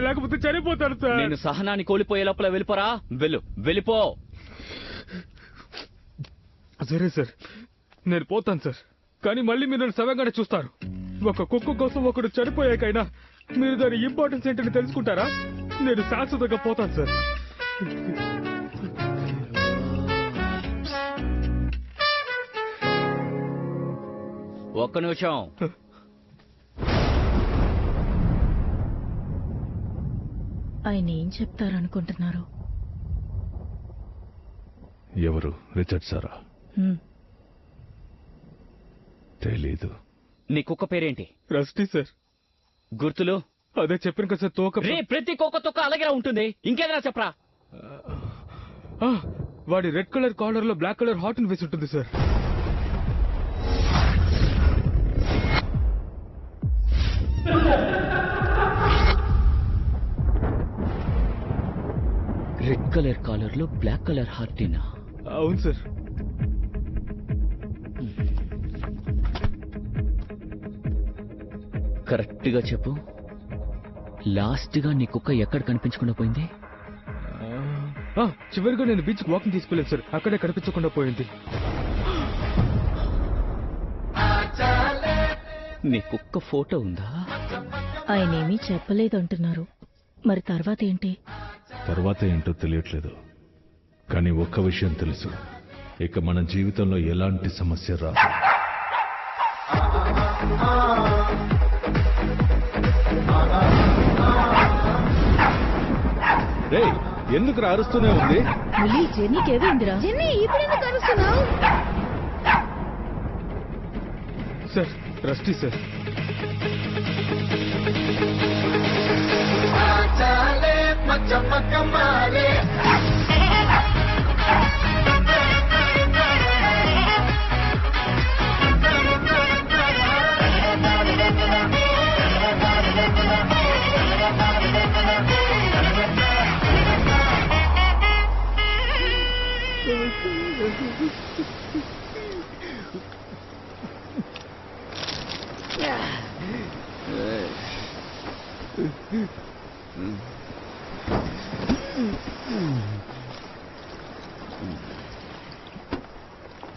లేకపోతే చనిపోతాను సార్. నేను సహనాన్ని కోల్పోయే లోపల వెళ్ళిపోరా. వెళ్ళిపో. సరే సార్, నేను పోతాను సార్. కానీ మళ్ళీ మీరు నన్ను శవంగానే చూస్తారు. ఒక కుక్క కోసం ఒకడు చనిపోయాకైనా మీరు దాని ఇంపార్టెన్స్ ఏంటని తెలుసుకుంటారా? నేను శాశ్వతంగా పోతాను సార్. ఒక్క నిమిషం. ఆయన ఏం చెప్తారనుకుంటున్నారు? ఎవరు? రిచర్డ్ సారా? తెలీదు. నీ కుక్క పేరేంటి? Rusty sir. గుర్తులు? అదే చెప్పిన కదా సార్, తోక. ప్రతి తొక్క అలాగే ఉంటుంది. ఇంకేదైనా చెప్పరా? వాడి రెడ్ కలర్ కాలర్ లో బ్లాక్ కలర్ హార్ట్ వేసి ఉంటుంది సార్. రెడ్ కలర్ కాలర్ లో బ్లాక్ కలర్ హార్టీనా? అవును సార్. కరెక్ట్ గా చెప్పు. లాస్ట్ గా నీ కుక్క ఎక్కడ కనిపించకుండా పోయింది? చివరిగా నేను బీచ్ వాకింగ్ తీసుకెళ్ళాను సార్, అక్కడే కనిపించకుండా పోయింది. నీ కుక్క ఫోటో ఉందా? ఆయన ఏమీ చెప్పలేదంటున్నారు. మరి తర్వాత ఏంటి? తర్వాత ఏంటో తెలియట్లేదు. కానీ ఒక్క విషయం తెలుసు, ఇక మన జీవితంలో ఎలాంటి సమస్య రాదు. రే, ఎందుకు అరుస్తూనే ఉంది? జెన్నీకి ఏమైందిరా? జెన్నీ ఇప్పుడు ఎందుకు అరుస్తున్నావు? Sir, Rusty sir.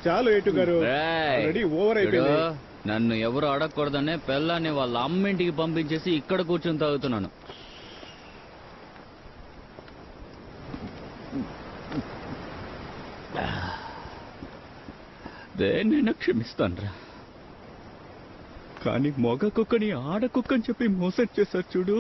చాలు ఏటు గారు, ఓవర్ అయిపోయింది. నన్ను ఎవరు అడగకూడదనే పిల్లాన్ని వాళ్ళ అమ్మింటికి పంపించేసి ఇక్కడ కూర్చొని తాగుతున్నాను. దేన్నైనా క్షమిస్తానురా, కానీ మగ కుక్కని ఆడ కుక్కని చెప్పి మోసం చేశారు చూడు.